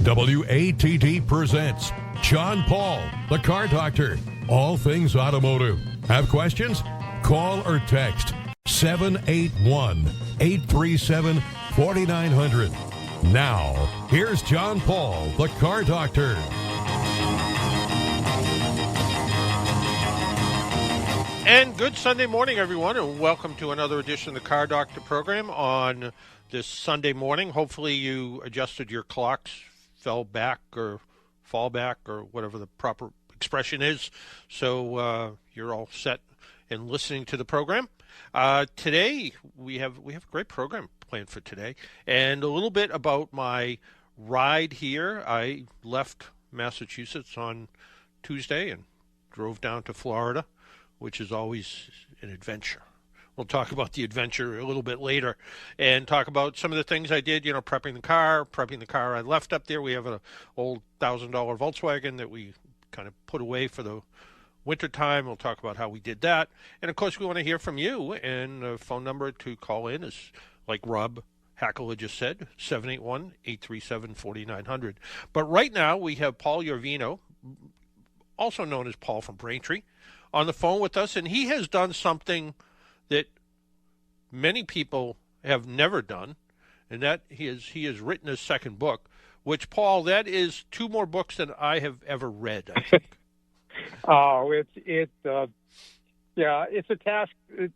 WATD presents John Paul, the Car Doctor. All things automotive. Have questions? Call or text 781-837-4900. Now, here's John Paul, the Car Doctor. And good Sunday morning, everyone, and welcome to another edition of the Car Doctor program on this Sunday morning. Hopefully you adjusted your clocks, fell back or fall back or whatever the proper expression is, so you're all set and listening to the program. Today we have a great program planned for today, and a little bit about my ride here. I left Massachusetts on Tuesday and drove down to Florida, which is always an adventure. We'll talk about the adventure a little bit later and talk about some of the things I did, prepping the car I left up there. We have an old $1,000 Volkswagen that we kind of put away for the winter time. We'll talk about how we did that. And, of course, we want to hear from you. And the phone number to call in is, like Rob Hackler just said, 781-837-4900. But right now we have Paul Yovino, also known as Paul from Braintree, on the phone with us, and he has done something that many people have never done, and that he has written his second book, which, Paul, that is 2 more books than I have ever read, I think. It's a task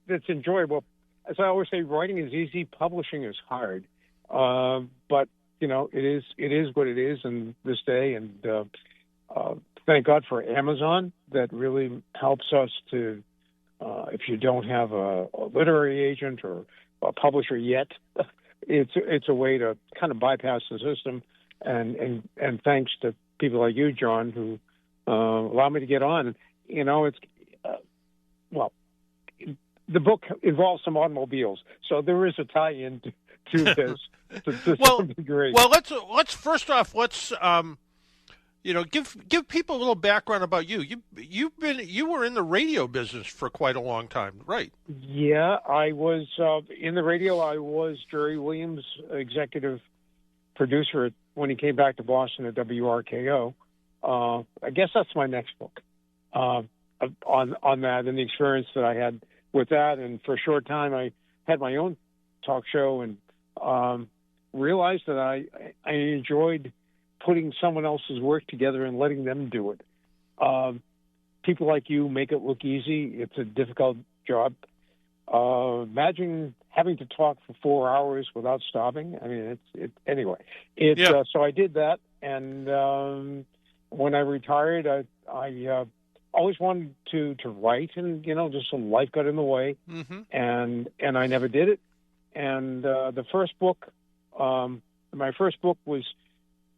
that's enjoyable. As I always say, writing is easy, publishing is hard. But it is what it is in this day, and thank God for Amazon that really helps us to, if you don't have a literary agent or a publisher yet, it's a way to kind of bypass the system. And thanks to people like you, John, who allow me to get on. The book involves some automobiles, so there is a tie-in to this to some degree. Well, let's first off give people a little background about you. You were in the radio business for quite a long time, right? Yeah, I was in the radio. I was Jerry Williams' executive producer when he came back to Boston at WRKO. I guess that's my next book on that and the experience that I had with that. And for a short time, I had my own talk show and realized that I enjoyed putting someone else's work together and letting them do it. People like you make it look easy. It's a difficult job. Imagine having to talk for 4 hours without stopping. I mean, so I did that. And when I retired, I always wanted to write, and just some life got in the way, and I never did it. And my first book was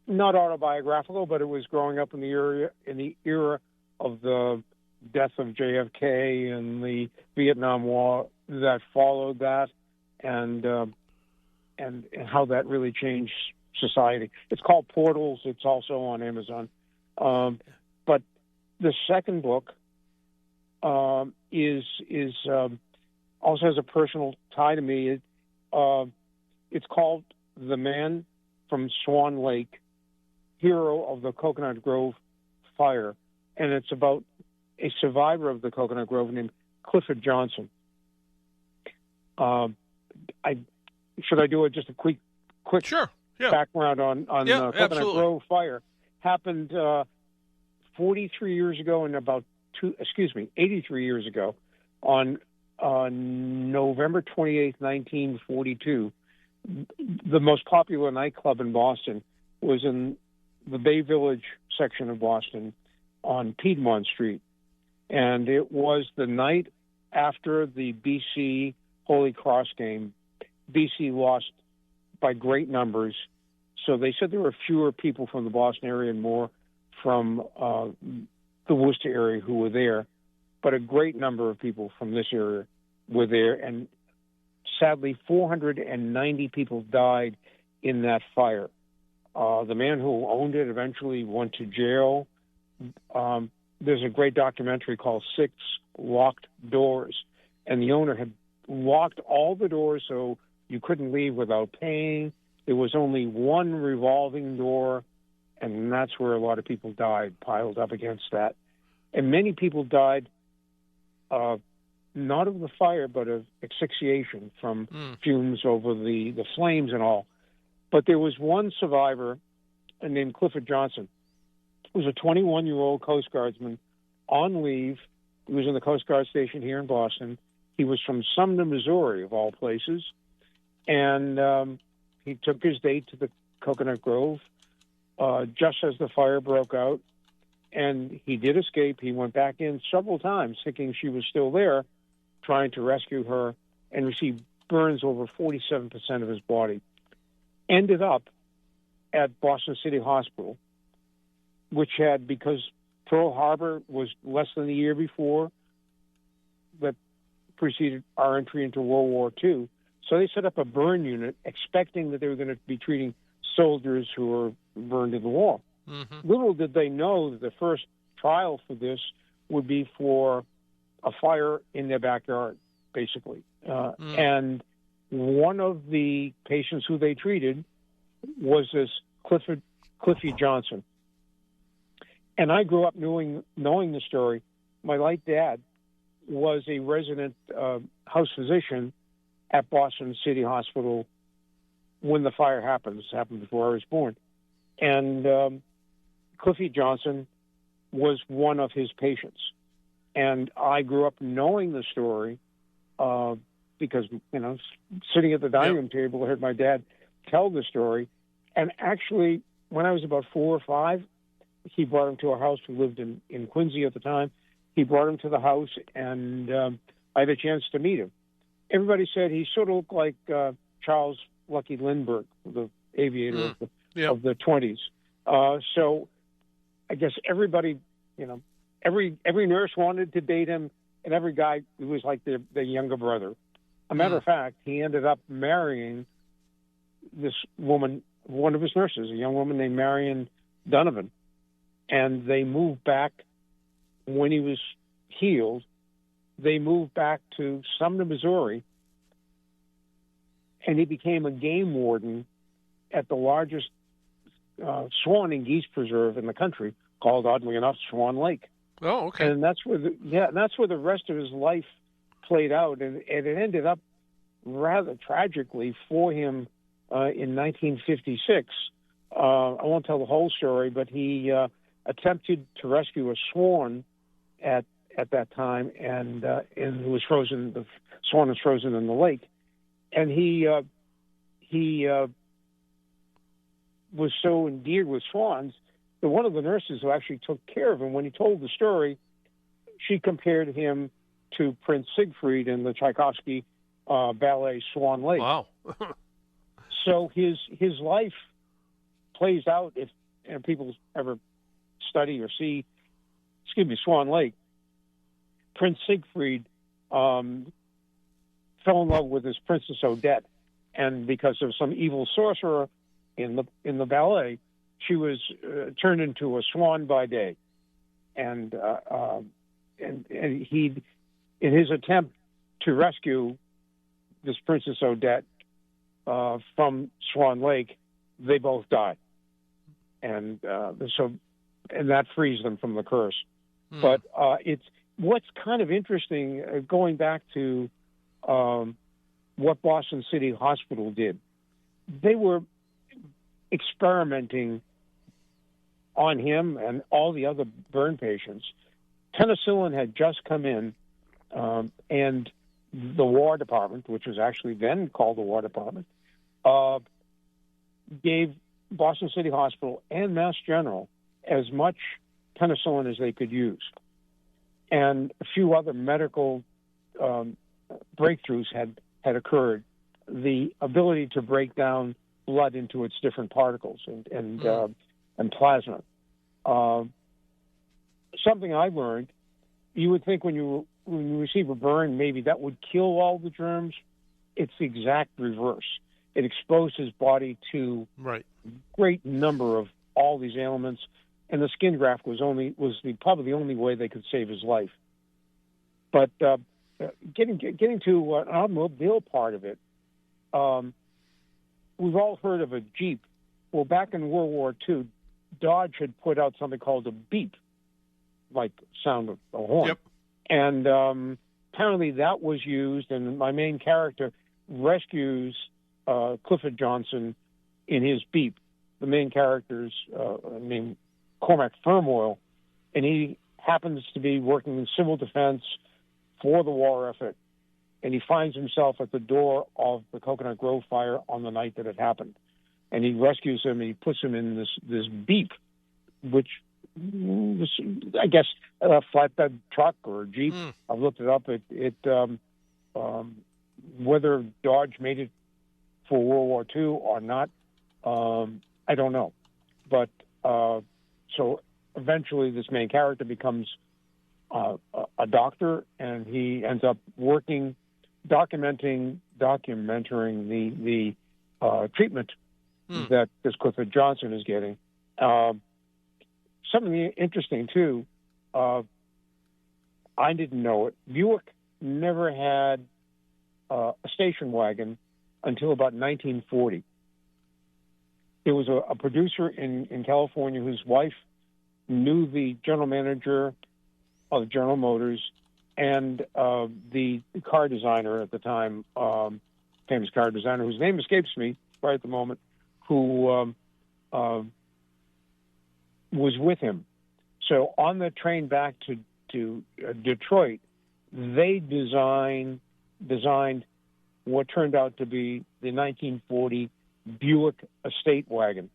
not autobiographical, but it was growing up in the era of the death of JFK and the Vietnam War that followed that, and how that really changed society. It's called Portals. It's also on Amazon. But the second book is also has a personal tie to me. It's called The Man from Swan Lake, Hero of the Coconut Grove Fire, and it's about a survivor of the Coconut Grove named Clifford Johnson. Should I do just a quick Sure. Yeah. background on Coconut absolutely. Grove Fire? Happened 43 years ago, and 83 years ago, on November 28th, 1942. The most popular nightclub in Boston was in the Bay Village section of Boston on Piedmont Street. And it was the night after the BC Holy Cross game. BC lost by great numbers. So they said there were fewer people from the Boston area and more from the Worcester area who were there. But a great number of people from this area were there. And sadly, 490 people died in that fire. The man who owned it eventually went to jail. There's a great documentary called 6 Locked Doors, and the owner had locked all the doors so you couldn't leave without paying. There was only one revolving door And that's where a lot of people died, piled up against that. And many people died not of the fire, but of asphyxiation from fumes over the flames and all. But there was one survivor named Clifford Johnson. He was a 21-year-old Coast Guardsman on leave. He was in the Coast Guard station here in Boston. He was from Sumner, Missouri, of all places. And he took his date to the Coconut Grove just as the fire broke out. And he did escape. He went back in several times thinking she was still there, trying to rescue her, and received burns over 47% of his body. Ended up at Boston City Hospital, which had, because Pearl Harbor was less than a year before, that preceded our entry into World War II. So they set up a burn unit expecting that they were going to be treating soldiers who were burned in the war. Mm-hmm. Little did they know that the first trial for this would be for a fire in their backyard, basically. And one of the patients who they treated was this Cliffy Johnson. And I grew up knowing the story. My late dad was a resident house physician at Boston City Hospital when the fire happened. This happened before I was born. And Cliffy Johnson was one of his patients. And I grew up knowing the story because, sitting at the dining room table, I heard my dad tell the story. And actually, when I was about 4 or 5, he brought him to our house. We lived in Quincy at the time. He brought him to the house, and I had a chance to meet him. Everybody said he sort of looked like Charles Lucky Lindbergh, the aviator of the 20s. So I guess everybody, every nurse wanted to date him, and every guy was like their younger brother. A matter of fact, he ended up marrying this woman, one of his nurses, a young woman named Marion Donovan. And they moved back when he was healed. They moved back to Sumner, Missouri, and he became a game warden at the largest swan and geese preserve in the country, called, oddly enough, Swan Lake. Oh, okay. And that's where the rest of his life played out, and it ended up rather tragically for him in 1956. I won't tell the whole story, but he attempted to rescue a swan at that time, and it was frozen. The swan was frozen in the lake, and he was so endeared with swans that one of the nurses who actually took care of him, when he told the story, she compared him to Prince Siegfried in the Tchaikovsky ballet Swan Lake. Wow. So his life plays out, if people ever study or see, Swan Lake. Prince Siegfried fell in love with his Princess Odette, and because of some evil sorcerer in the ballet, she was turned into a swan by day, and he, in his attempt to rescue this Princess Odette from Swan Lake, they both died, and that frees them from the curse. But it's what's kind of interesting, going back to what Boston City Hospital did. They were experimenting on him and all the other burn patients. Penicillin had just come in, and the War Department, which was actually then called the War Department, gave Boston City Hospital and Mass General as much penicillin as they could use. And a few other medical breakthroughs had occurred. The ability to break down blood into its different particles and plasma. Something I learned, you would think when you receive a burn, maybe that would kill all the germs. It's the exact reverse. It exposed his body to a great number of all these ailments, and the skin graft was probably the only way they could save his life. But getting to an automobile part of it, we've all heard of a Jeep. Well, back in World War II, Dodge had put out something called a beep, like sound of a horn. Yep. And apparently that was used, and my main character rescues Clifford Johnson in his beep. The main character's named Cormac Firmoil, and he happens to be working in civil defense for the war effort, and he finds himself at the door of the Coconut Grove fire on the night that it happened. And he rescues him, and he puts him in this beep, which was, I guess, a flatbed truck or a Jeep. I've looked it up. Whether Dodge made it for World War II or not, I don't know. But so eventually this main character becomes a doctor, and he ends up documenting the treatment that this Clifford Johnson is getting. Something interesting, too, I didn't know it. Buick never had a station wagon until about 1940. There was a producer in California whose wife knew the general manager of General Motors and the car designer at the time, famous car designer, whose name escapes me right at the moment, who was with him. So on the train back to Detroit, they designed what turned out to be the 1940 Buick estate wagon,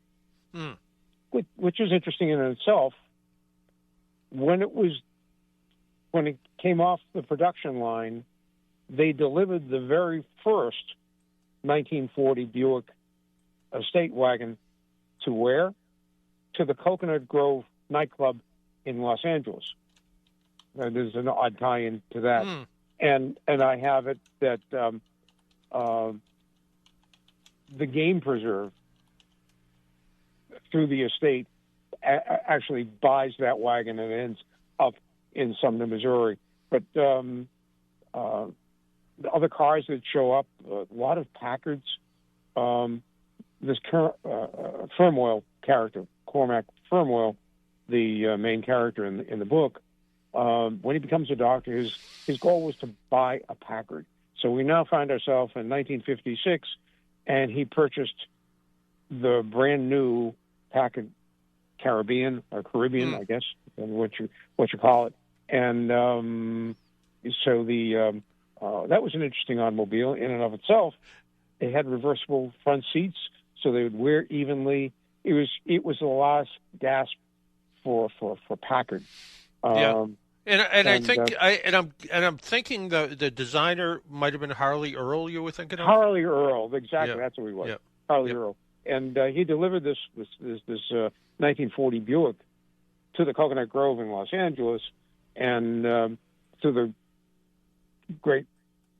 which is interesting in itself. When it came off the production line, they delivered the very first 1940 Buick estate wagon to where? To the Coconut Grove nightclub in Los Angeles. There's an odd tie-in to that. And I have it that the game preserve through the estate actually buys that wagon and ends up in Sumner, Missouri. But the other cars that show up, a lot of Packards. This Firmoil character, Cormac Firmoil, the main character in the book, when he becomes a doctor, his goal was to buy a Packard. So we now find ourselves in 1956, and he purchased the brand new Packard Caribbean, I guess, what you call it. And so that was an interesting automobile in and of itself. It had reversible front seats, so they would wear evenly. It was the last gasp for Packard. I think I'm thinking the designer might have been Harley Earl. You were thinking of Harley Earl, exactly. Yeah. That's what he was. Yeah. Harley Earl, and he delivered this 1940 Buick to the Coconut Grove in Los Angeles, and to the great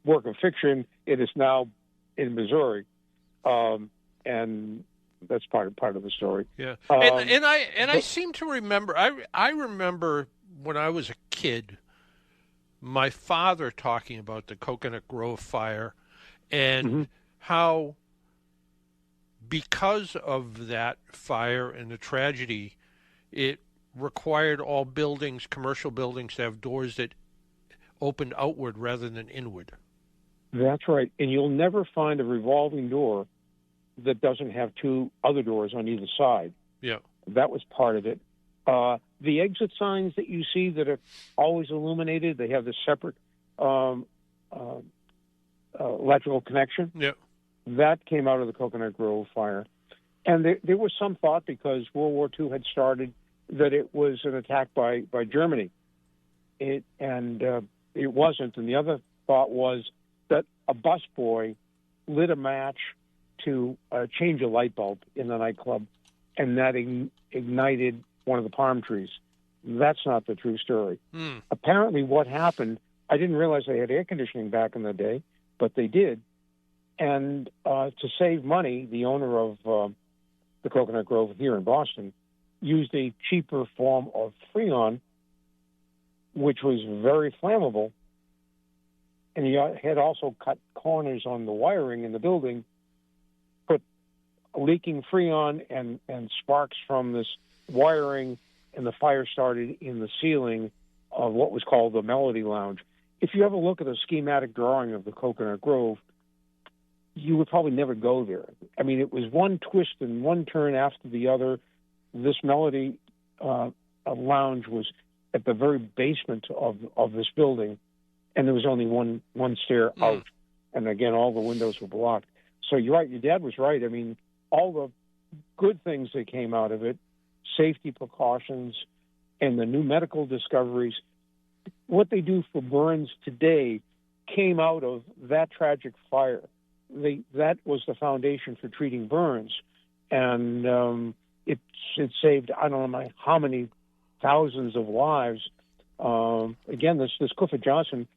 work of fiction, it is now in Missouri, and that's part of the story. Yeah, I seem to remember. I remember when I was a kid, my father talking about the Coconut Grove fire, and how because of that fire and the tragedy, it required all buildings, commercial buildings, to have doors that opened outward rather than inward. That's right. And you'll never find a revolving door that doesn't have two other doors on either side. Yeah. That was part of it. The exit signs that you see that are always illuminated, they have this separate electrical connection. Yeah. That came out of the Coconut Grove fire. And there was some thought, because World War II had started, that it was an attack by Germany. It wasn't. And the other thought was that a busboy lit a match to change a light bulb in the nightclub, and that ignited one of the palm trees. That's not the true story. Apparently what happened, I didn't realize they had air conditioning back in the day, but they did. And to save money, the owner of the Coconut Grove here in Boston used a cheaper form of Freon, which was very flammable. And he had also cut corners on the wiring in the building, put leaking Freon and sparks from this wiring, and the fire started in the ceiling of what was called the Melody Lounge. If you ever look at a schematic drawing of the Coconut Grove, you would probably never go there. I mean, it was one twist and one turn after the other. This Melody Lounge was at the very basement of this building, and there was only one stair out. And again, all the windows were blocked. So you're right, your dad was right. I mean, all the good things that came out of it, safety precautions, and the new medical discoveries, what they do for burns today came out of that tragic fire. That was the foundation for treating burns. And it saved, I don't know how many thousands of lives. Again, this Clifford Johnson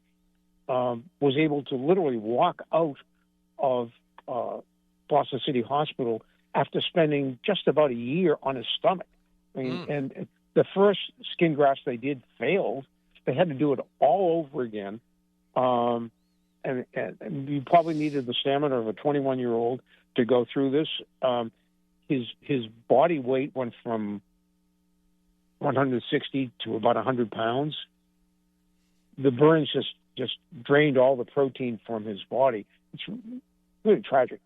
was able to literally walk out of Boston City Hospital after spending just about a year on his stomach. I mean, and the first skin grafts they did failed. They had to do it all over again. And you probably needed the stamina of a 21-year-old to go through this. His body weight went from 160 to about 100 pounds. The burns just drained all the protein from his body. It's really tragic,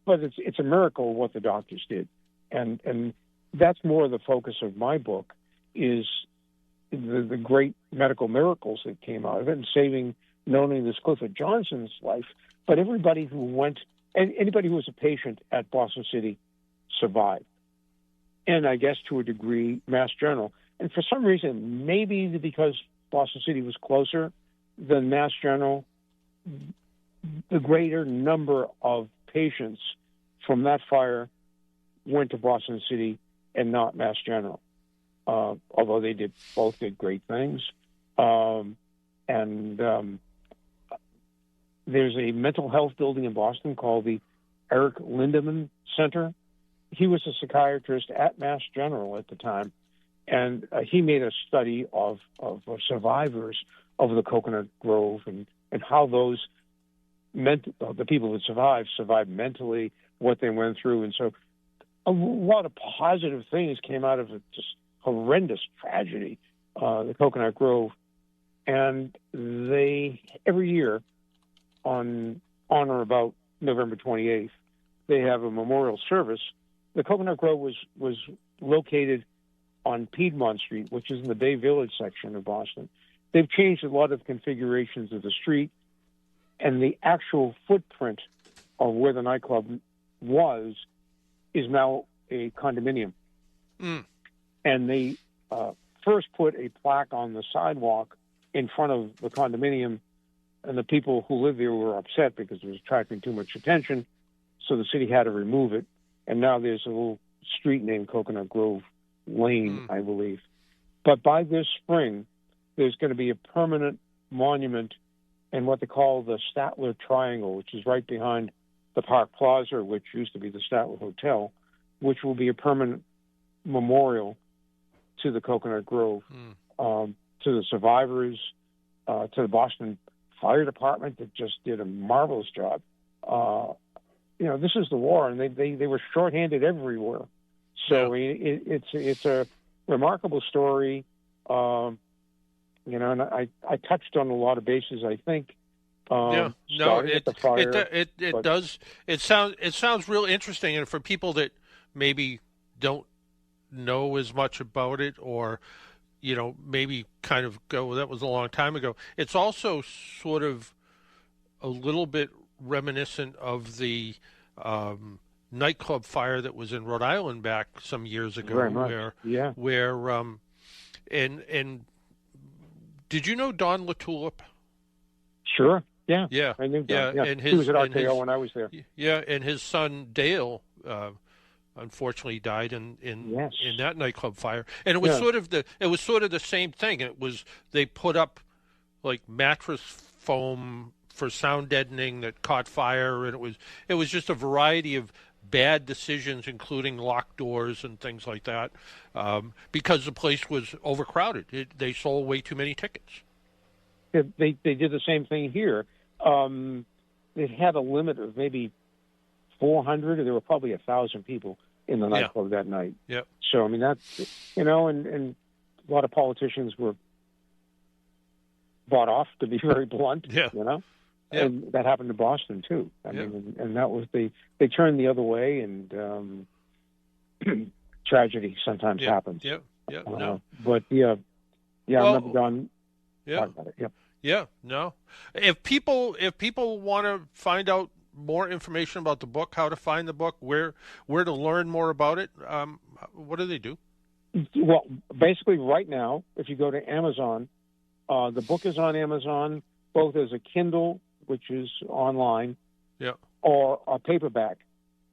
but it's a miracle what the doctors did, and that's more the focus of my book is the great medical miracles that came out of it, and saving not only this Clifford Johnson's life, but everybody who went, and anybody who was a patient at Boston City survived, and I guess to a degree Mass General, and for some reason, maybe because Boston City was closer than Mass General, the greater number of patients from that fire went to Boston City and not Mass General, although they both did great things. There's a mental health building in Boston called the Eric Lindemann Center. He was a psychiatrist at Mass General at the time, and he made a study of survivors of the Coconut Grove and how those the people that survived mentally, what they went through. And so a lot of positive things came out of just horrendous tragedy, the Coconut Grove. And they, every year on or about November 28th, they have a memorial service. The Coconut Grove was located on Piedmont Street, which is in the Bay Village section of Boston. They've changed a lot of configurations of the street, and the actual footprint of where the nightclub is now a condominium. And they first put a plaque on the sidewalk in front of the condominium, and the people who lived there were upset because it was attracting too much attention, so the city had to remove it. And now there's a little street named Coconut Grove Lane, I believe. But by this spring, there's going to be a permanent monument in what they call the Statler Triangle, which is right behind the Park Plaza, which used to be the Statler Hotel, which will be a permanent memorial to the Coconut Grove, to the survivors, to the Boston Fire Department that just did a marvelous job. This is the war, and they were shorthanded everywhere. So it's a remarkable story. And I touched on a lot of bases, I think. It does. It sounds real interesting, and for people that maybe don't know as much about it, or maybe kind of go, that was a long time ago. It's also sort of a little bit reminiscent of the nightclub fire that was in Rhode Island back some years ago. Very much. Where and did you know Don LaTulip? Sure. Yeah. Yeah. I knew Don. Yeah. And he was at RKO when I was there. Yeah, and his son Dale unfortunately died in that nightclub fire. And it was sort of the same thing. They put up like mattress foam for sound deadening that caught fire, and it was just a variety of bad decisions, including locked doors and things like that, because the place was overcrowded. They sold way too many tickets. They did the same thing here. It had a limit of maybe 400, or there were probably 1,000 people in the nightclub that night. Yep. So, I mean, that's, and a lot of politicians were bought off, to be very blunt, Yeah. Yep. And that happened to Boston, too. I mean, and that was, they turned the other way, and tragedy sometimes happens. Yeah. No. But, I remember Don talking about it. Yep. Yeah, no. If people want to find out more information about the book, how to find the book, where to learn more about it, what do they do? Well, basically, right now, if you go to Amazon, the book is on Amazon, both as a Kindle, which is online, or a paperback.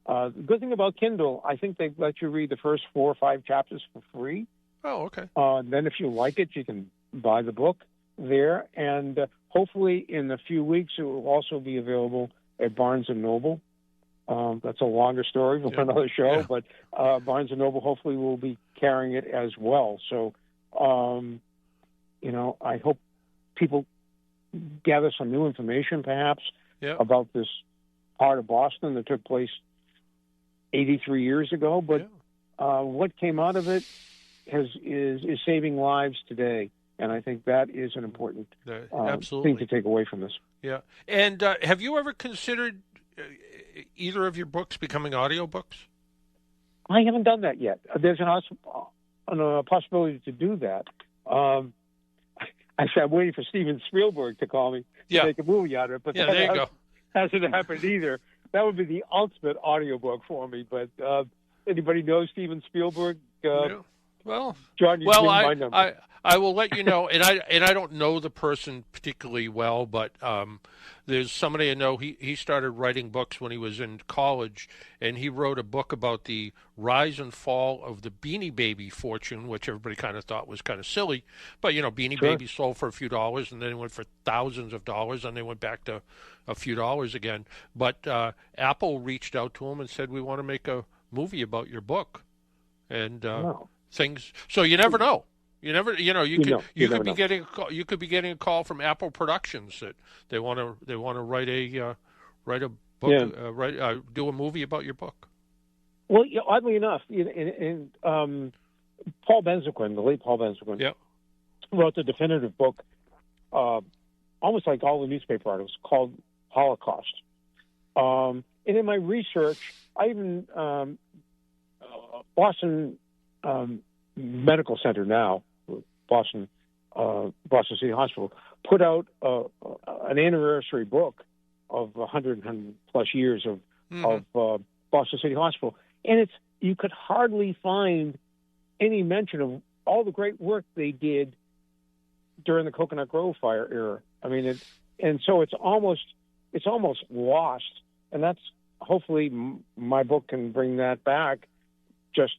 The good thing about Kindle, I think they let you read the first 4 or 5 chapters for free. Oh, okay. Then, if you like it, you can buy the book there, and hopefully in a few weeks it will also be available at Barnes & Noble. That's a longer story for another show, but Barnes & Noble hopefully will be carrying it as well. So, I hope people gather some new information perhaps about this part of Boston that took place 83 years ago, but what came out of it is saving lives today. And I think that is an important thing to take away from this. Yeah. And have you ever considered either of your books becoming audiobooks? I haven't done that yet. There's a possibility to do that. Actually, I'm waiting for Steven Spielberg to call me to make a movie out of it. But there you go. Hasn't happened either. That would be the ultimate audiobook for me. But anybody know Steven Spielberg? Well, John, you my number. I will let you know, and I don't know the person particularly well, but there's somebody I know. He started writing books when he was in college, and he wrote a book about the rise and fall of the Beanie Baby fortune, which everybody kind of thought was kind of silly. But Beanie Babies sold for a few dollars, and then it went for thousands of dollars, and they went back to a few dollars again. But Apple reached out to him and said, "We want to make a movie about your book," and things. So you never know. You never, you could be getting a call from Apple Productions that they want to write a book, do a movie about your book. Well, oddly enough, Paul Benzequin, the late Paul Benzequin, wrote the definitive book, almost like all the newspaper articles, called Holocaust. And in my research, I even Boston Medical Center now, Boston City Hospital, put out an anniversary book of 100 plus years of Boston City Hospital, and you could hardly find any mention of all the great work they did during the Coconut Grove fire era. I mean, so it's almost lost, and that's hopefully my book can bring that back, just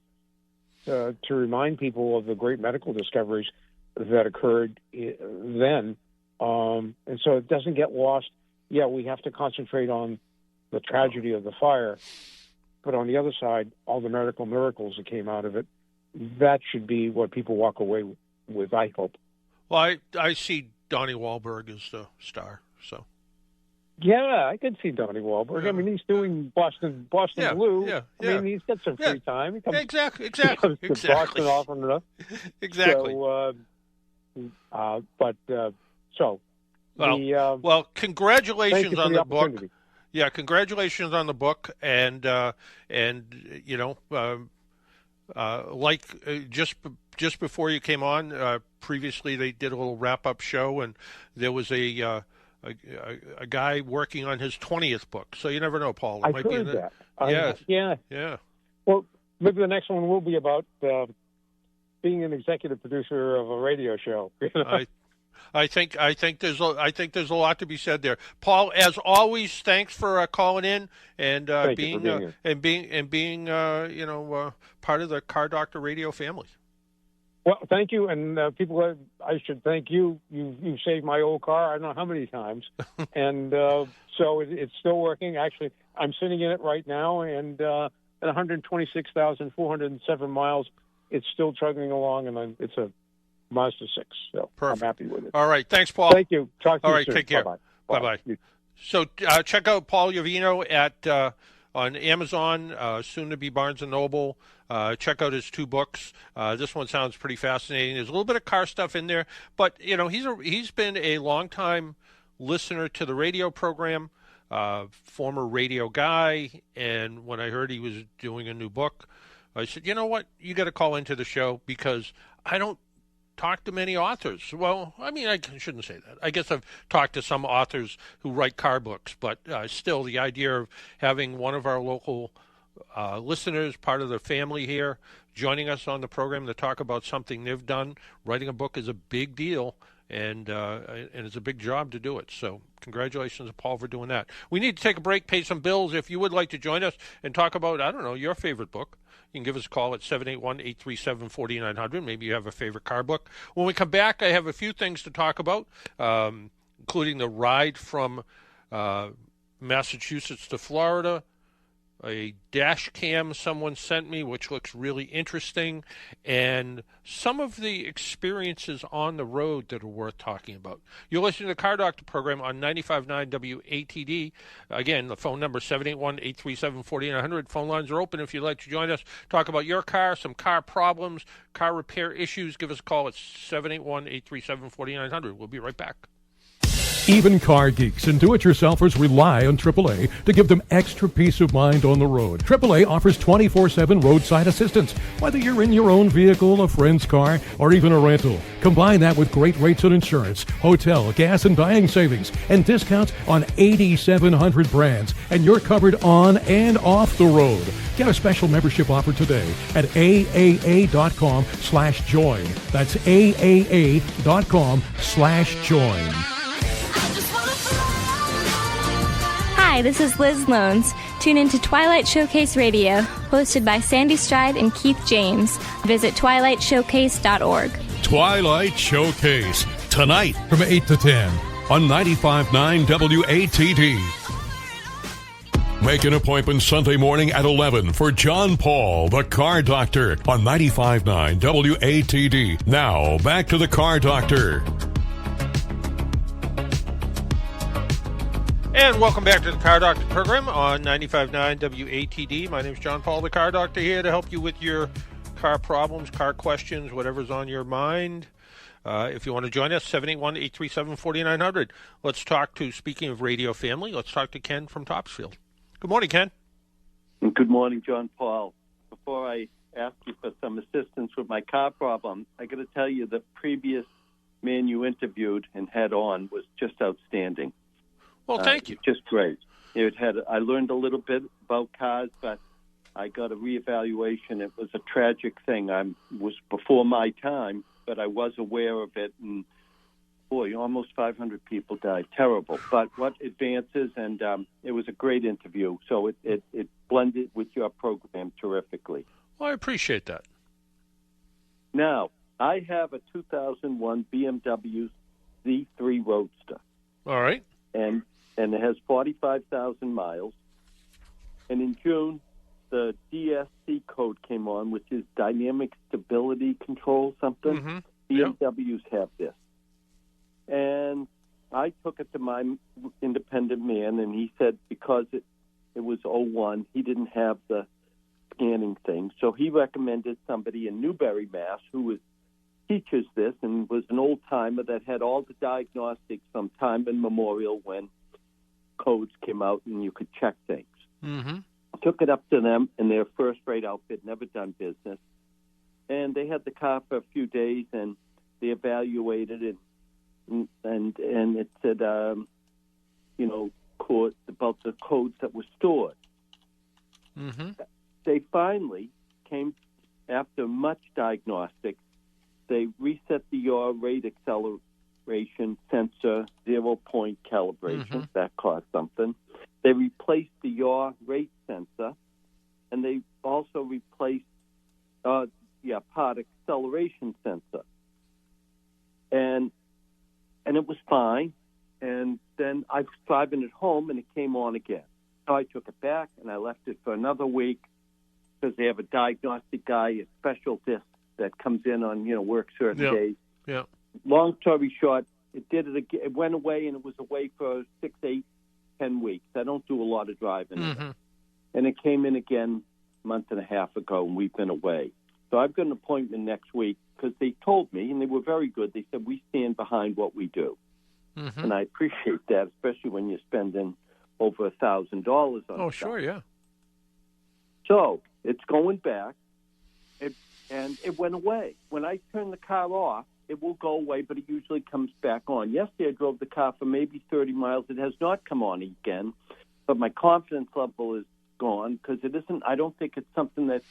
to remind people of the great medical discoveries that occurred then. And so it doesn't get lost. Yeah, we have to concentrate on the tragedy of the fire, but on the other side, all the medical miracles that came out of it, that should be what people walk away with, I hope. Well, I see Donnie Wahlberg as the star, so. Yeah, I could see Donnie Wahlberg. I mean, he's doing Boston Blue. Yeah. I mean, he's got some free time. He comes, exactly. He comes to Boston often enough. Exactly. So, congratulations on the book. Yeah, congratulations on the book, and just before you came on, previously they did a little wrap-up show, and there was a guy working on his 20th book. So you never know, Paul. I've heard that. Yeah. Well, maybe the next one will be about being an executive producer of a radio show. I think there's a lot to be said there. Paul, as always, thanks for calling in and being part of the Car Doctor Radio family. Well, thank you, and people. I should thank you. You saved my old car. I don't know how many times, and so it's still working. Actually, I'm sitting in it right now, and at 126,407 miles, it's still chugging along, and it's a Mazda 6. So perfect. I'm happy with it. All right, thanks, Paul. Thank you. Talk to you soon. Take care. Bye-bye. Bye-bye. So check out Paul Yovino at on Amazon, soon to be Barnes & Noble. Check out his 2 books. This one sounds pretty fascinating. There's a little bit of car stuff in there, but he's been a longtime listener to the radio program, former radio guy, and when I heard he was doing a new book, I said, you know what, you got to call into the show because I don't talk to many authors. Well, I mean, I shouldn't say that. I guess I've talked to some authors who write car books, but still the idea of having one of our local listeners, part of the family here, joining us on the program to talk about something they've done. Writing a book is a big deal, and it's a big job to do it. So congratulations to Paul for doing that. We need to take a break, pay some bills. If you would like to join us and talk about, I don't know, your favorite book, you can give us a call at 781-837-4900. Maybe you have a favorite car book. When we come back, I have a few things to talk about, including the ride from Massachusetts to Florida, a dash cam someone sent me, which looks really interesting, and some of the experiences on the road that are worth talking about. You're listening to the Car Doctor program on 95.9 WATD. Again, the phone number 781-837-4900. Phone lines are open if you'd like to join us. Talk about your car, some car problems, car repair issues. Give us a call at 781-837-4900. We'll be right back. Even car geeks and do-it-yourselfers rely on AAA to give them extra peace of mind on the road. AAA offers 24/7 roadside assistance, whether you're in your own vehicle, a friend's car, or even a rental. Combine that with great rates on insurance, hotel, gas, and buying savings, and discounts on 8,700 brands, and you're covered on and off the road. Get a special membership offer today at AAA.com/join. That's AAA.com/join. Hi, this is Liz Loans. Tune into Twilight Showcase Radio, hosted by Sandy Stride and Keith James. Visit twilightshowcase.org. Twilight Showcase, tonight from 8 to 10 on 95.9 WATD. Make an appointment Sunday morning at 11 for John Paul, the Car Doctor, on 95.9 WATD. Now, back to the Car Doctor. And welcome back to the Car Doctor program on 95.9 WATD. My name is John Paul, the Car Doctor, here to help you with your car problems, car questions, whatever's on your mind. If you want to join us, 781-837-4900. Let's talk to, speaking of radio family, let's talk to Ken from Topsfield. Good morning, Ken. Good morning, John Paul. Before I ask you for some assistance with my car problem, I got to tell you the previous man you interviewed and had on was just outstanding. Well, thank you. Just great. I learned a little bit about cars, but I got a reevaluation. It was a tragic thing. I was before my time, but I was aware of it, and boy, almost 500 people died. Terrible. But what advances, and it was a great interview. So it blended with your program terrifically. Well, I appreciate that. Now, I have a 2001 BMW Z3 Roadster. All right. And it has 45,000 miles. And in June, the DSC code came on, which is Dynamic Stability Control something. Mm-hmm. BMWs have this. And I took it to my independent man, and he said because it was 01, he didn't have the scanning thing. So he recommended somebody in Newbury, Mass., who teaches this and was an old-timer that had all the diagnostics from time immemorial when codes came out and you could check things. Mm-hmm. Took it up to them in their first-rate outfit, never done business. And they had the car for a few days, and they evaluated it, and it said, about the codes that were stored. Mm-hmm. They finally came, after much diagnostics, they reset the yaw rate acceleration sensor 0-point calibration. Mm-hmm. That cost something. They replaced the yaw rate sensor, and they also replaced pod acceleration sensor. And it was fine. And then I was driving it home, and it came on again. So I took it back, and I left it for another week because they have a diagnostic guy, a special disc that comes in on, work certain days. Yeah. Long story short, it did it again. It went away, and it was away for 6, 8, 10 weeks. I don't do a lot of driving. Mm-hmm. and it came in again a month and a half ago, and we've been away. So I've got an appointment next week because they told me, and they were very good. They said, we stand behind what we do. Mm-hmm. And I appreciate that, especially when you're spending over $1,000 on Oh, sure, yeah. So it's going back, and it went away. When I turn the car off, it will go away, but it usually comes back on. Yesterday, I drove the car for maybe 30 miles. It has not come on again, but my confidence level is gone because it isn't. I don't think it's something that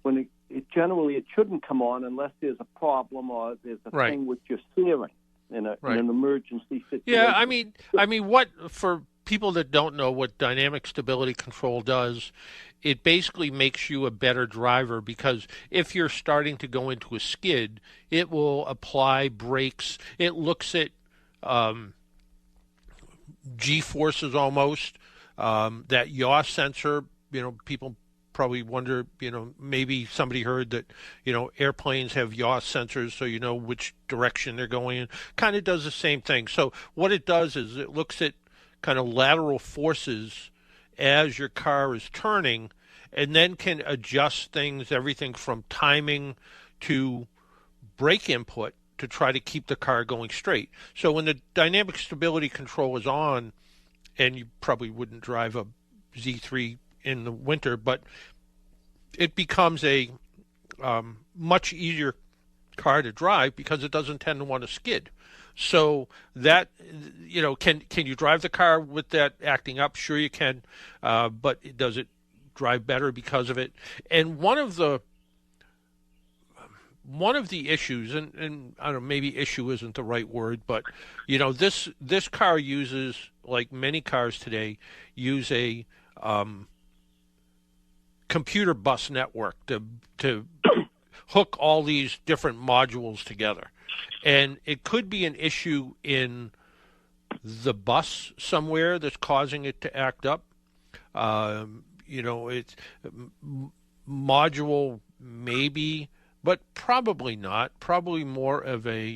when it generally it shouldn't come on unless there's a problem or there's a thing with your steering in an emergency situation. Yeah, I mean, what for people that don't know what dynamic stability control does, it basically makes you a better driver because if you're starting to go into a skid, it will apply brakes. It looks at G-forces almost, that yaw sensor. People probably wonder, maybe somebody heard that, airplanes have yaw sensors so you know which direction they're going in. Kind of does the same thing. So what it does is it looks at kind of lateral forces as your car is turning and then can adjust things, everything from timing to brake input to try to keep the car going straight. So when the dynamic stability control is on, and you probably wouldn't drive a Z3 in the winter, but it becomes a much easier car to drive because it doesn't tend to want to skid. So that, can you drive the car with that acting up? Sure you can, but does it drive better because of it? And one of the issues, and I don't know, maybe issue isn't the right word, but this car uses, like many cars today, use a computer bus network to hook all these different modules together. And it could be an issue in the bus somewhere that's causing it to act up. It's module maybe, but probably not. Probably more of a,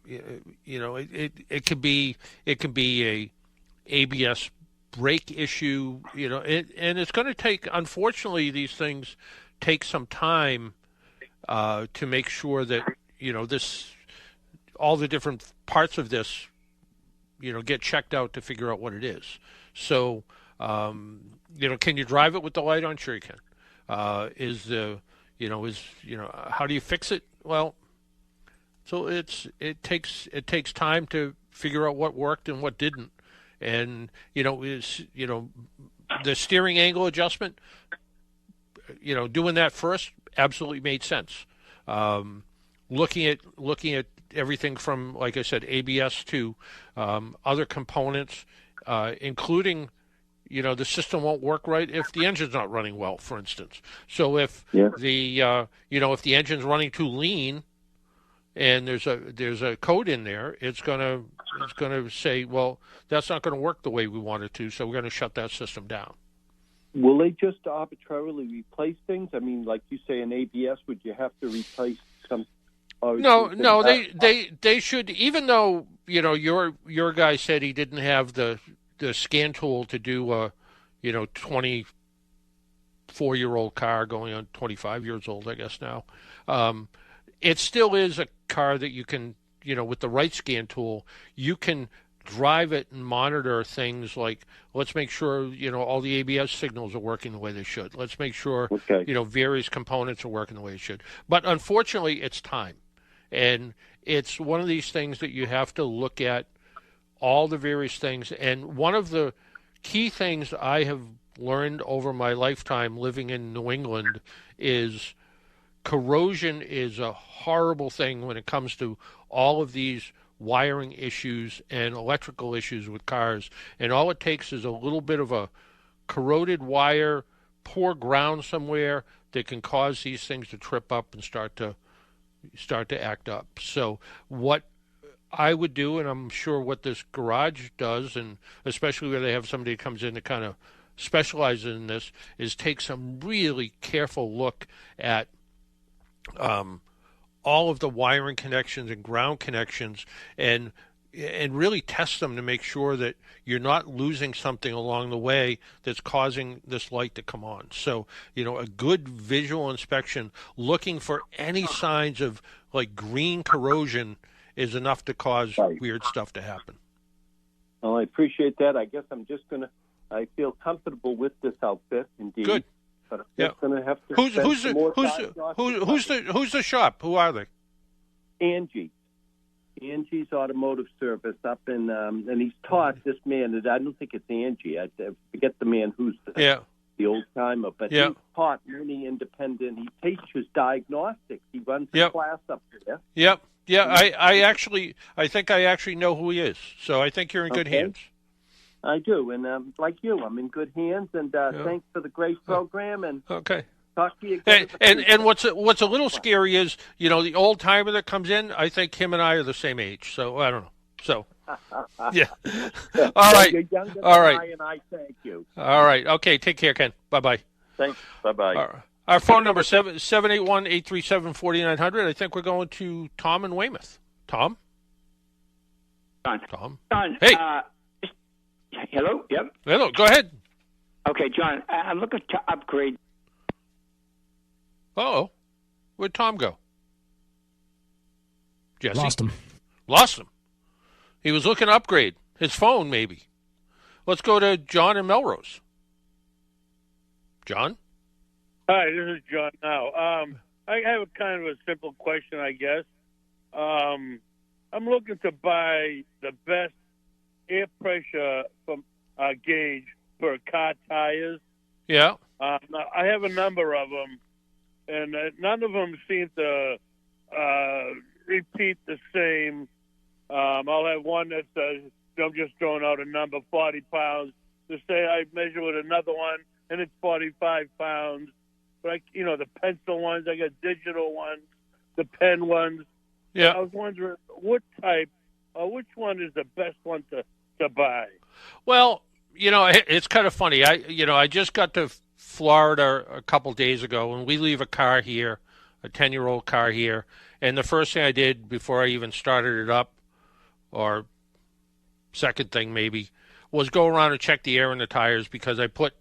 it could be a ABS brake issue, and it's going to take, unfortunately, these things take some time to make sure that, all the different parts of this, get checked out to figure out what it is. So, can you drive it with the light on? Sure you can. How do you fix it? Well, so it takes time to figure out what worked and what didn't. And, the steering angle adjustment, doing that first absolutely made sense. Looking at everything from, like I said, ABS to other components, including, the system won't work right if the engine's not running well, for instance. So if if the engine's running too lean and there's a code in there, it's gonna say, well, that's not going to work the way we want it to, so we're going to shut that system down. Will they just arbitrarily replace things? I mean, like you say, in ABS, would you have to replace some? No, they should. Even though your guy said he didn't have the scan tool to do a 24-year-old car going on 25 years old, I guess now. It still is a car that you can, with the right scan tool, you can drive it and monitor things like, let's make sure, all the ABS signals are working the way they should. Let's make sure, various components are working the way they should. But unfortunately, it's time. And it's one of these things that you have to look at all the various things. And one of the key things I have learned over my lifetime living in New England is corrosion is a horrible thing when it comes to all of these wiring issues and electrical issues with cars. And all it takes is a little bit of a corroded wire, poor ground somewhere that can cause these things to trip up and start to act up. So what I would do, and I'm sure what this garage does, and especially where they have somebody that comes in to kind of specialize in this, is take some really careful look at all of the wiring connections and ground connections, and and really test them to make sure that you're not losing something along the way that's causing this light to come on. So, a good visual inspection, looking for any signs of like green corrosion is enough to cause weird stuff to happen. Well, I appreciate that. I guess I feel comfortable with this outfit, indeed. Good. But I'm just going to have to who's the shop? Who are they? Angie's Automotive Service up in, and he's taught this man, I don't think it's Angie, I forget the man who's the old timer, but he's taught many independent, he teaches diagnostics, he runs a class up there. Yep. Yeah, I think I actually know who he is, so I think you're in good hands. I do, and like you, I'm in good hands, and thanks for the great program, and okay. Talk to you again. And what's a little scary is, the old timer that comes in, I think him and I are the same age, so I don't know. So, yeah. All right. You're younger All than right. and I thank you. All right. Okay, take care, Ken. Bye-bye. Thanks. Bye-bye. Our phone number, 781-837-4900. I think we're going to Tom in Weymouth. Tom? Tom? John, hey. Hello? Yep. Hello. Go ahead. Okay, John, I'm looking to upgrade. Uh-oh. Where'd Tom go? Jesse? Lost him. He was looking to upgrade. His phone, maybe. Let's go to John in Melrose. John? Hi, this is John now. I have a kind of a simple question, I guess. I'm looking to buy the best air pressure from gauge for car tires. Yeah. I have a number of them, and none of them seem to repeat the same. I'll have one that says, I'm just throwing out a number, 40 pounds. To say I measure with another one, and it's 45 pounds. But, the pencil ones, I got digital ones, the pen ones. Yeah. I was wondering what type, which one is the best one to buy? Well, it's kind of funny. I just got to Florida a couple days ago, and we leave a car here, a 10-year-old car here, and the first thing I did before I even started it up, or second thing maybe, was go around and check the air in the tires, because I put,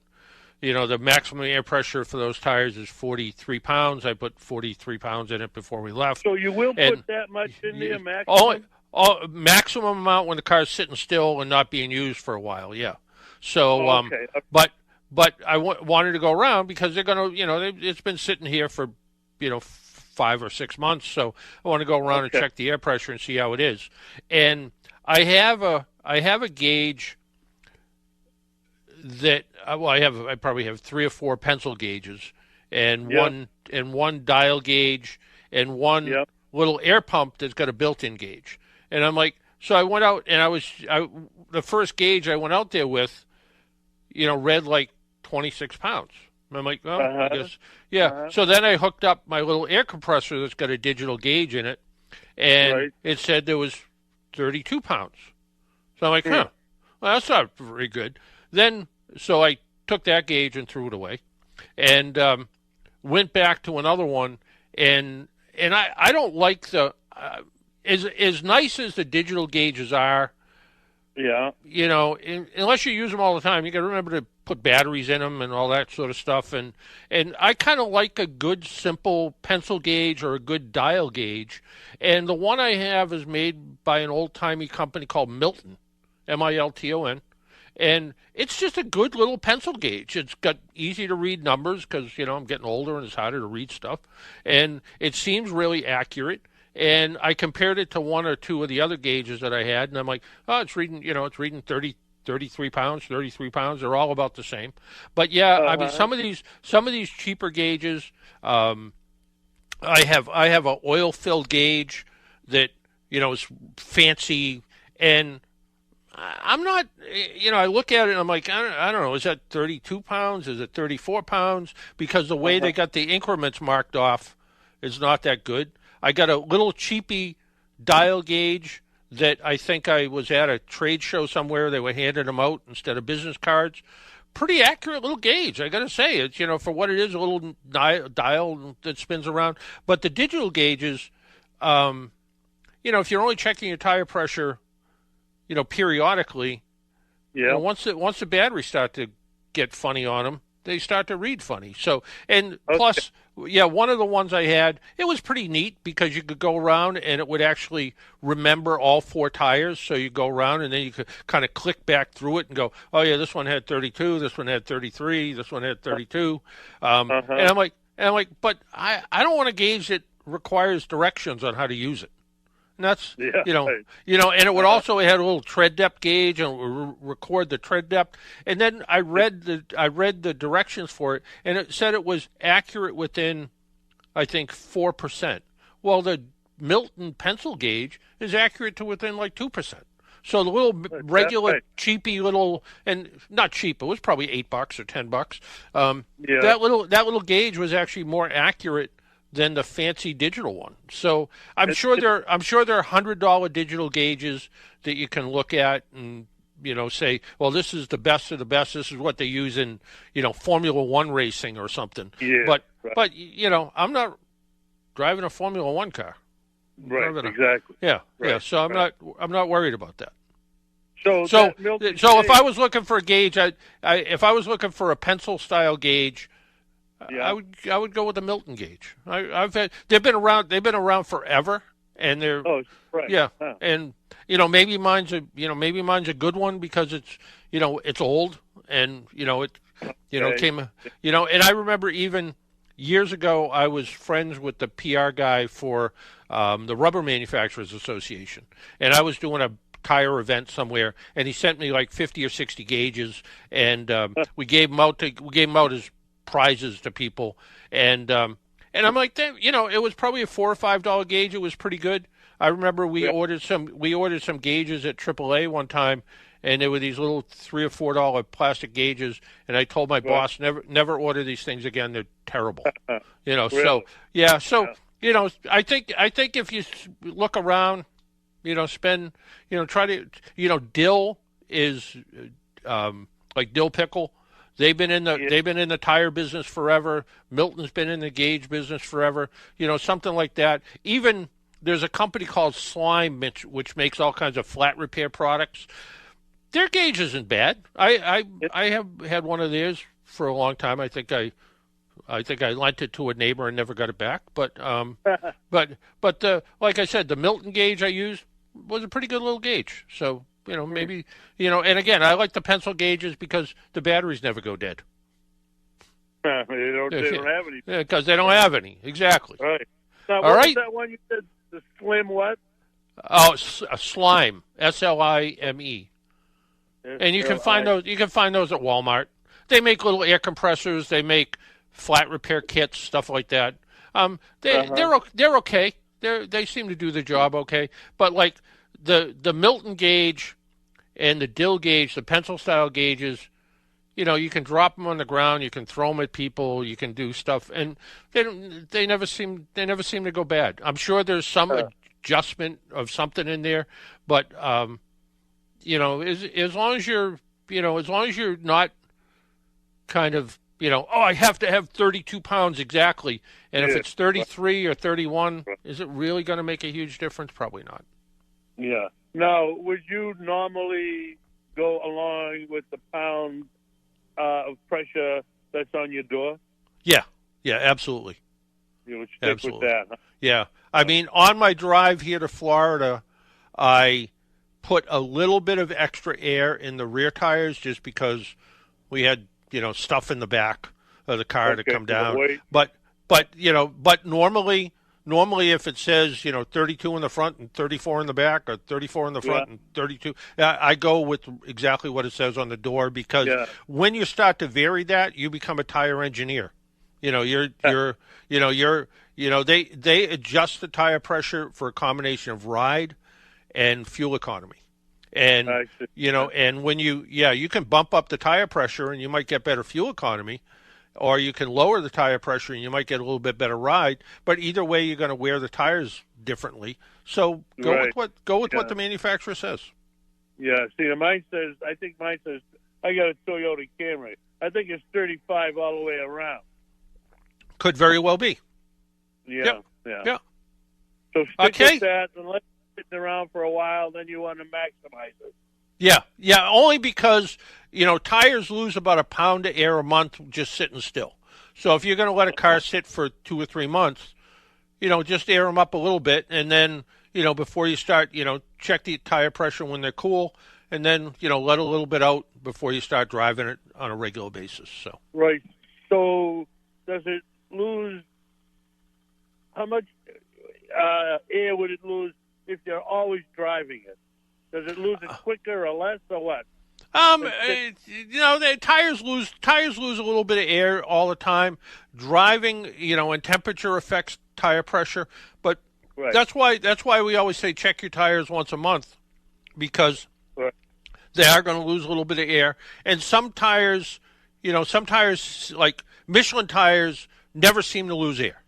the maximum air pressure for those tires is 43 pounds. I put 43 pounds in it before we left. So you will put that much in there, maximum? Maximum amount when the car's sitting still and not being used for a while, yeah. So, okay. But I wanted to go around because they're going to, it's been sitting here for, 5 or 6 months. So I want to go around and check the air pressure and see how it is. And I have a gauge that, I probably have 3 or 4 pencil gauges and one dial gauge and one little air pump that's got a built-in gauge. And I'm like, so I went out and the first gauge I went out there with, read like 26 pounds. And I'm like, oh, I guess, yeah. So then I hooked up my little air compressor that's got a digital gauge in it, and it said there was 32 pounds. So I'm like, well, that's not very good. Then, so I took that gauge and threw it away, and went back to another one, and I don't like the as nice as the digital gauges are. Yeah. Unless you use them all the time, you got to remember to put batteries in them and all that sort of stuff. And I kind of like a good simple pencil gauge or a good dial gauge. And the one I have is made by an old-timey company called Milton, Milton. And it's just a good little pencil gauge. It's got easy to read numbers because, I'm getting older and it's harder to read stuff. And it seems really accurate. And I compared it to 1 or 2 of the other gauges that I had, and I'm like, oh, it's reading 33 pounds, 33 pounds. They're all about the same. But yeah, I mean, some of these cheaper gauges, I have an oil-filled gauge that, is fancy, and I'm not, I look at it and I'm like, I don't know, is that 32 pounds? Is it 34 pounds? Because the way they got the increments marked off is not that good. I got a little cheapy dial gauge that I think I was at a trade show somewhere. They were handing them out instead of business cards. Pretty accurate little gauge, I got to say. It's, for what it is, a little dial that spins around. But the digital gauges, if you're only checking your tire pressure, periodically, Yeah. once the batteries start to get funny on them, they start to read funny. So, and plus, one of the ones I had, it was pretty neat because you could go around and it would actually remember all 4 tires. So you go around and then you could kind of click back through it and go, oh yeah, this one had 32, this one had 33, this one had 32. And I'm like, but I don't want a gauge that requires directions on how to use it. And that's, right. And it would also, it had a little tread depth gauge and it would record the tread depth. And then I read the directions for it, and it said it was accurate within, I think, 4%. Well, the Milton pencil gauge is accurate to within like 2%. So the little regular cheapy little, and not cheap, it was probably $8 or $10. That little gauge was actually more accurate than the fancy digital one. So I'm sure there are $100 digital gauges that you can look at and say, well, this is the best of the best. This is what they use in Formula One racing or something. Yeah, but I'm not driving a Formula One car. Right. Exactly. Yeah. Right, yeah. So I'm not worried about that. So if I was looking for a gauge, if I was looking for a pencil style gauge, I would go with the Milton gauge. They've been around forever, and they're and maybe mine's a good one because it's old and came and I remember even years ago I was friends with the PR guy for the Rubber Manufacturers Association, and I was doing a tire event somewhere, and he sent me like 50 or 60 gauges, and we gave them out as prizes to people, and I'm like, it was probably a $4 or $5 gauge. It was pretty good. I remember we ordered some gauges at AAA one time, and they were these little $3 or $4 plastic gauges. And I told my boss, never order these things again. They're terrible. Really? So I think if you look around, spend, try to, dill is like dill pickle. They've been in the tire business forever. Milton's been in the gauge business forever. Something like that. Even there's a company called Slime, which makes all kinds of flat repair products. Their gauge isn't bad. I have had one of theirs for a long time. I think I lent it to a neighbor and never got it back. But like I said, the Milton gauge I used was a pretty good little gauge. So. Maybe, and again, I like the pencil gauges because the batteries never go dead. They don't have any. Yeah, because they don't have any. Exactly. Right. Now, what was that one you said, the Slim what? Oh, Slime, SLIME. And you can find those at Walmart. They make little air compressors. They make flat repair kits, stuff like that. They're okay. They seem to do the job okay. But like the Milton gauge and the dill gauge, the pencil style gauges, you can drop them on the ground, you can throw them at people, you can do stuff, and they never seem to go bad. I'm sure there's some adjustment of something in there, but as long as you're not kind of I have to have 32 pounds exactly, and if it's 33 or 31, is it really going to make a huge difference? Probably not. Yeah. Now, would you normally go along with the pound of pressure that's on your door? Yeah, absolutely. You would stick with that, huh? Yeah. I mean, on my drive here to Florida, I put a little bit of extra air in the rear tires just because we had, stuff in the back of the car to come down. But normally if it says, 32 in the front and 34 in the back, or 34 in the front and 32, I go with exactly what it says on the door, because when you start to vary that, you become a tire engineer. They adjust the tire pressure for a combination of ride and fuel economy. And, and when you can bump up the tire pressure and you might get better fuel economy, or you can lower the tire pressure and you might get a little bit better ride. But either way, you're going to wear the tires differently. So go with what the manufacturer says. Yeah. See, I think mine says I got a Toyota Camry. I think it's 35 all the way around. Could very well be. Yeah. Yep. Yeah. So stick with that and sitting around for a while, then you want to maximize it. Yeah, only because, tires lose about a pound of air a month just sitting still. So if you're going to let a car sit for 2 or 3 months, just air them up a little bit, and then, before you start, check the tire pressure when they're cool, and then, let a little bit out before you start driving it on a regular basis. So Right. So does it lose, how much air would it lose if you're always driving it? Does it lose it quicker or less or what? The tires lose a little bit of air all the time. Driving, and temperature affects tire pressure, but Right. that's why we always say check your tires once a month, because Right. they are going to lose a little bit of air. And some tires like Michelin tires never seem to lose air.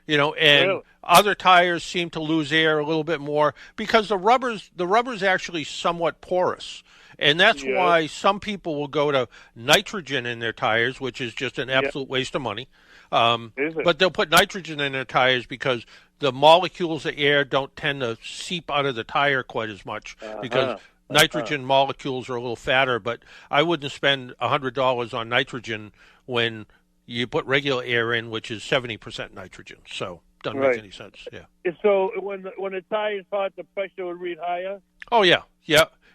And Really? other tires seem to lose air a little bit more because the rubber's actually somewhat porous. And that's Yeah. why some people will go to nitrogen in their tires, which is just an absolute waste of money. Is it? But they'll put nitrogen in their tires because the molecules of air don't tend to seep out of the tire quite as much because nitrogen molecules are a little fatter. But I wouldn't spend $100 on nitrogen when you put regular air in, which is 70% nitrogen. So doesn't Right. make any sense. Yeah. So when the tire is hot, the pressure would read higher? Oh yeah.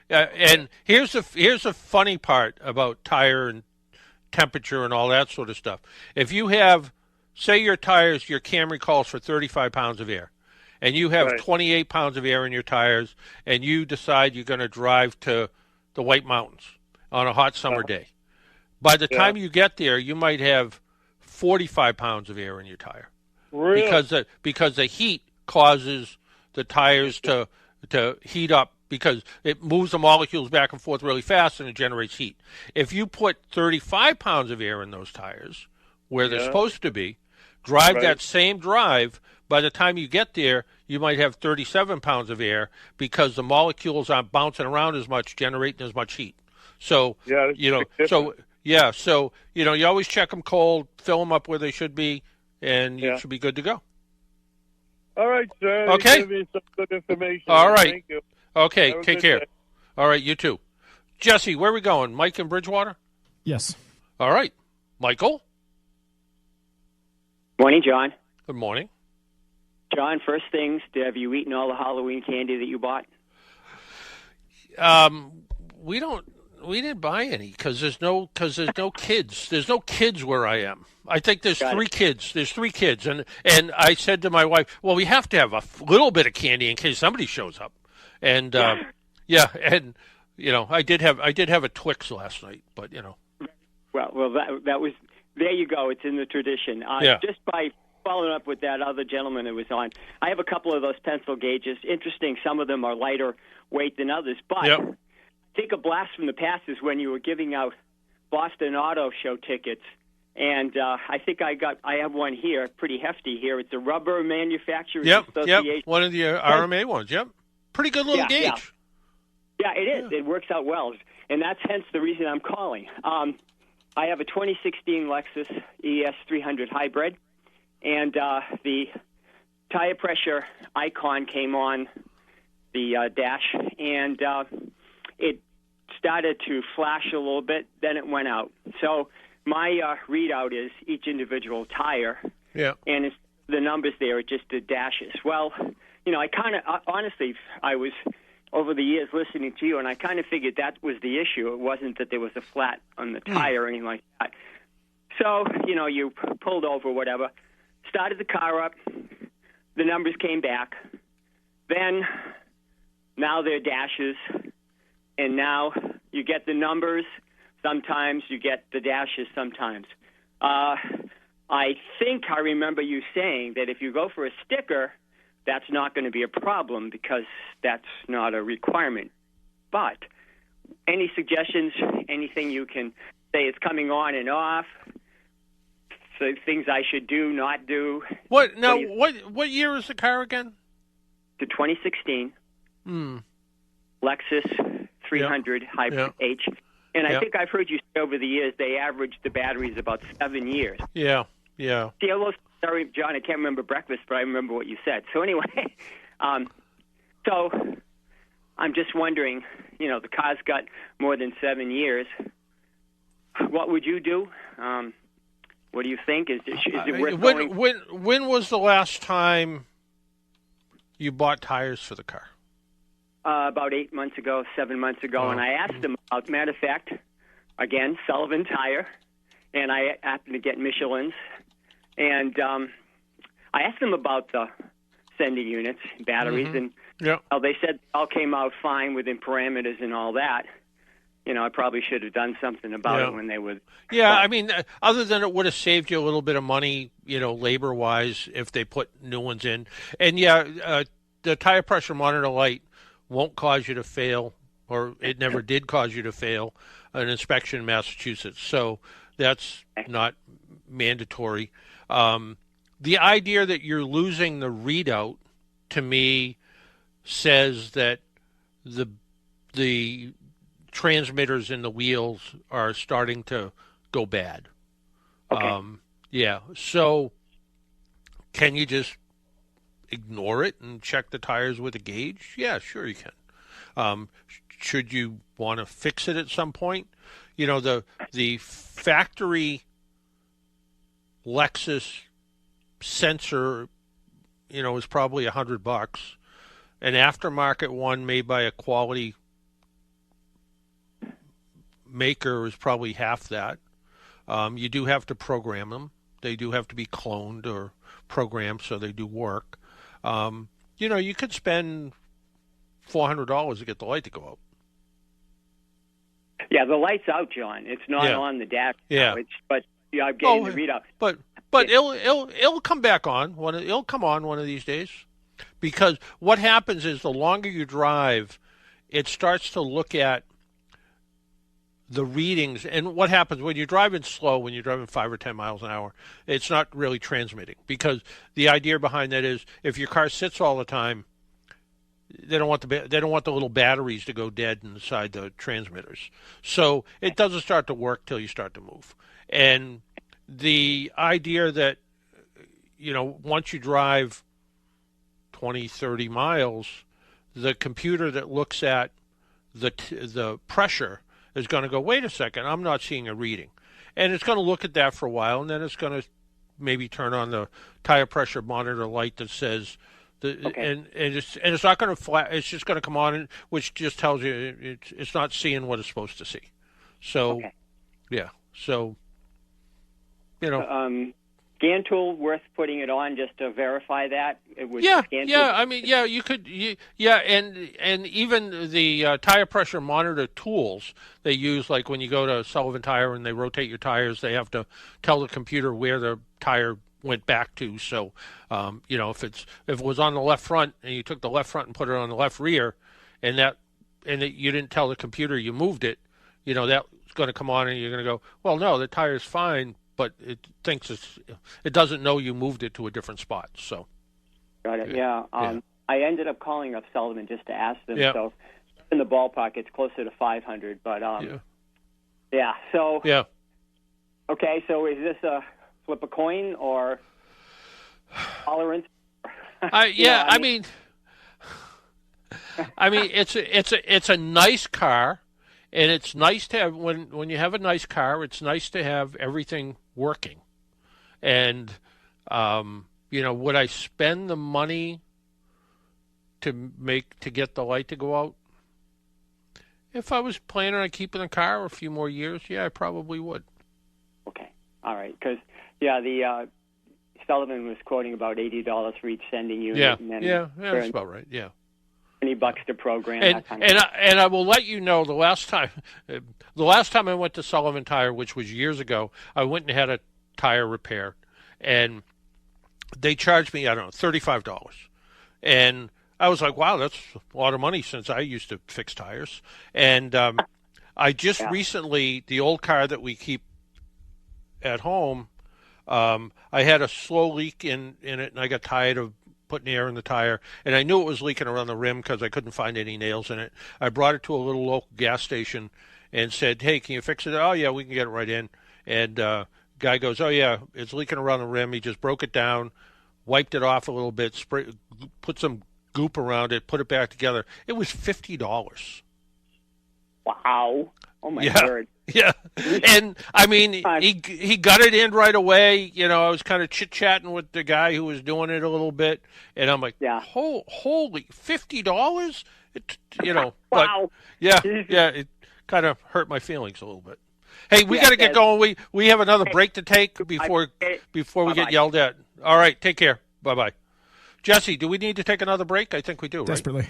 And here's the funny part about tire and temperature and all that sort of stuff. If you have, say your Camry calls for 35 pounds of air, and you have Right. 28 pounds of air in your tires, and you decide you're going to drive to the White Mountains on a hot summer day. By the time you get there, you might have 45 pounds of air in your tire. Really? Because the heat causes the tires to heat up, because it moves the molecules back and forth really fast and it generates heat. If you put 35 pounds of air in those tires, where they're supposed to be, drive that same drive, by the time you get there, you might have 37 pounds of air because the molecules aren't bouncing around as much, generating as much heat. So, you always check them cold, fill them up where they should be, and you should be good to go. All right, sir. Okay. You gave me some good information. All right. Thank you. Okay, Have a take good care. day. All right, you too. Jesse, where are we going? Mike in Bridgewater? Yes. All right. Michael? Morning, John. Good morning. John, first things, have you eaten all the Halloween candy that you bought? We didn't buy any because there's no kids. There's no kids where I am. I think there's three kids. There's 3 kids, and I said to my wife, "Well, we have to have a little bit of candy in case somebody shows up." And I did have a Twix last night, but Well, that was, there you go. It's in the tradition. Just by following up with that other gentleman that was on, I have a couple of those pencil gauges. Interesting, some of them are lighter weight than others, but I think a blast from the past is when you were giving out Boston Auto Show tickets. And I think I have one here, pretty hefty here. It's a Rubber Manufacturers Association. Yep, one of the RMA ones, yep. Pretty good little gauge. Yeah, it is. It works out well. And that's hence the reason I'm calling. I have a 2016 Lexus ES300 Hybrid, and the tire pressure icon came on the dash, and it started to flash a little bit, then it went out. So my readout is each individual tire, and it's the numbers there are just the dashes. Well, I kind of, honestly, I was over the years listening to you, and I kind of figured that was the issue. It wasn't that there was a flat on the tire or anything like that. So, you pulled over, whatever, started the car up, the numbers came back, then now they're dashes, and now you get the numbers. Sometimes you get the dashes sometimes. I think I remember you saying that if you go for a sticker, that's not going to be a problem because that's not a requirement. But any suggestions, anything you can say is coming on and off, so things I should do, not do? What year is the car again? The 2016 Lexus 300 Hybrid H. And I think I've heard you say over the years they average the batteries about 7 years. Yeah. See, sorry, John, I can't remember breakfast, but I remember what you said. So anyway, So I'm just wondering, the car's got more than 7 years. What would you do? What do you think? Is it worth going? When was the last time you bought tires for the car? About 8 months ago, 7 months ago, and I asked them about, matter of fact, again, Sullivan Tire, and I happened to get Michelin's, and I asked them about the sending units, batteries, and they said all came out fine within parameters and all that. I probably should have done something about it when they were. Yeah, I mean, other than it would have saved you a little bit of money, labor-wise, if they put new ones in. And, the tire pressure monitor light won't cause you to fail, or it never did cause you to fail, an inspection in Massachusetts. So that's not mandatory. The idea that you're losing the readout, to me, says that the transmitters in the wheels are starting to go bad. Okay. So can you just ignore it and check the tires with a gauge? Yeah, sure you can. Should you want to fix it at some point? The factory Lexus sensor, is probably $100. An aftermarket one made by a quality maker is probably half that. You do have to program them. They do have to be cloned or programmed so they do work. You could spend $400 to get the light to go out. Yeah, the light's out, John. It's not on the dash. Yeah. But I'm getting the readout. But it'll come back on. It'll come on one of these days. Because what happens is the longer you drive, it starts to look at the readings. And what happens when you're driving slow, when you're driving 5 or 10 miles an hour, it's not really transmitting. Because the idea behind that is if your car sits all the time, they don't want the little batteries to go dead inside the transmitters. So it doesn't start to work till you start to move. And the idea that, once you drive 20, 30 miles, the computer that looks at the pressure is going to go, wait a second, I'm not seeing a reading. And it's going to look at that for a while, and then it's going to maybe turn on the tire pressure monitor light that says, and it's not going to flat. It's just going to come on, which just tells you it's not seeing what it's supposed to see. So, so Scan tool worth putting it on just to verify that. I mean, you could, and even the tire pressure monitor tools they use, like when you go to Sullivan Tire and they rotate your tires, they have to tell the computer where the tire went back to. So, if it was on the left front and you took the left front and put it on the left rear, and you didn't tell the computer you moved it, that's going to come on and you're going to go, well, no, the tire's fine, but it thinks it doesn't know you moved it to a different spot. So, got it. Yeah. I ended up calling up Sullivan just to ask them. So, in the ballpark, it's closer to 500. But So. Yeah. Okay. So, is this a flip a coin or tolerance? I mean, it's a nice car, and it's nice to have when you have a nice car. It's nice to have everything working, and would I spend the money to get the light to go out? If I was planning on keeping the car a few more years, I probably would. Okay, all right, because the Sullivan was quoting about $80 for each sending unit. That's about right. Yeah. $20 to program. And I will let you know the last time I went to Sullivan Tire, which was years ago, I went and had a tire repaired, and they charged me, I don't know, $35. And I was like, wow, that's a lot of money since I used to fix tires. And I just recently, the old car that we keep at home, I had a slow leak in it, and I got tired of putting air in the tire, and I knew it was leaking around the rim because I couldn't find any nails in it. I brought it to a little local gas station and said, hey, can you fix it? Oh, yeah, we can get it right in. And guy goes, oh, yeah, it's leaking around the rim. He just broke it down, wiped it off a little bit, put some goop around it, put it back together. It was $50. Wow. Oh, my Yeah. word. Yeah, and I mean, he got it in right away. You know, I was kind of chit-chatting with the guy who was doing it a little bit, and I'm like, Yeah. Holy $50? You know, Wow. but yeah, it kind of hurt my feelings a little bit. Hey, we got to get going. We have another break to take before we get yelled at. All right, take care. Bye-bye. Jesse, do we need to take another break? I think we do, right? Desperately.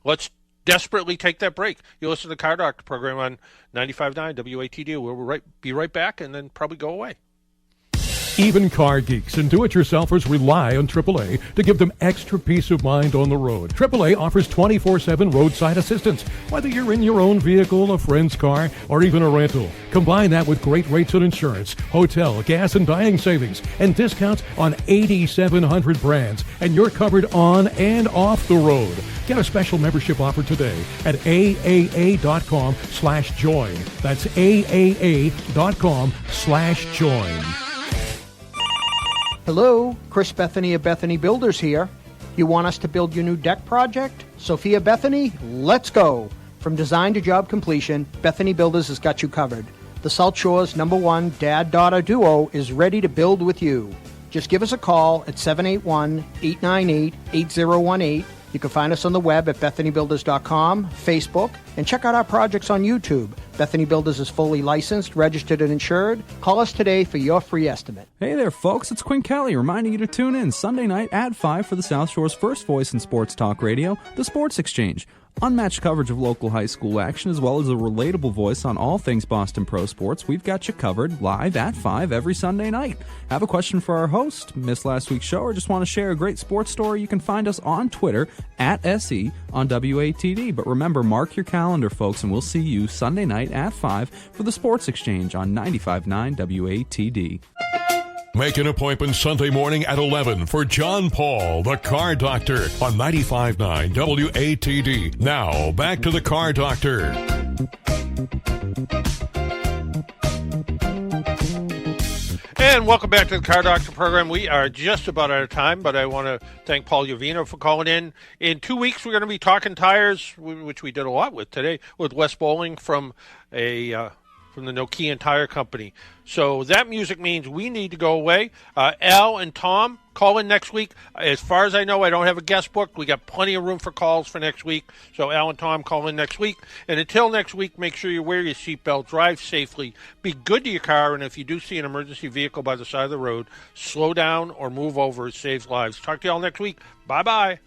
Let's desperately take that break. You listen to the Car Doctor program on 95.9 WATD. We'll be right back and then probably go away. Even car geeks and do-it-yourselfers rely on AAA to give them extra peace of mind on the road. AAA offers 24/7 roadside assistance, whether you're in your own vehicle, a friend's car, or even a rental. Combine that with great rates on insurance, hotel, gas, and dining savings, and discounts on 8,700 brands, and you're covered on and off the road. Get a special membership offer today at aaa.com/join. That's aaa.com/join. Hello, Chris Bethany of Bethany Builders here. You want us to build your new deck project? Sophia Bethany, let's go. From design to job completion, Bethany Builders has got you covered. The South Shore's #1 dad-daughter duo is ready to build with you. Just give us a call at 781-898-8018. You can find us on the web at BethanyBuilders.com, Facebook, and check out our projects on YouTube. Bethany Builders is fully licensed, registered, and insured. Call us today for your free estimate. Hey there, folks. It's Quinn Kelly reminding you to tune in Sunday night at 5 for the South Shore's first voice in sports talk radio, The Sports Exchange. Unmatched coverage of local high school action, as well as a relatable voice on all things Boston Pro Sports. We've got you covered live at 5 every Sunday night. Have a question for our host, missed last week's show, or just want to share a great sports story? You can find us on Twitter at SE on WATD. But remember, mark your calendar, folks, and we'll see you Sunday night at 5 for the Sports Exchange on 95.9 WATD. Make an appointment Sunday morning at 11 for John Paul, the Car Doctor, on 95.9 WATD. Now, back to the Car Doctor. And welcome back to the Car Doctor program. We are just about out of time, but I want to thank Paul Yovino for calling in. In 2 weeks, we're going to be talking tires, which we did a lot with today, with Wes Bowling from the Nokian Tire Company. So that music means we need to go away. Al and Tom, call in next week. As far as I know, I don't have a guest booked. We got plenty of room for calls for next week. So Al and Tom, call in next week. And until next week, make sure you wear your seatbelt, drive safely, be good to your car, and if you do see an emergency vehicle by the side of the road, slow down or move over. It saves lives. Talk to you all next week. Bye-bye.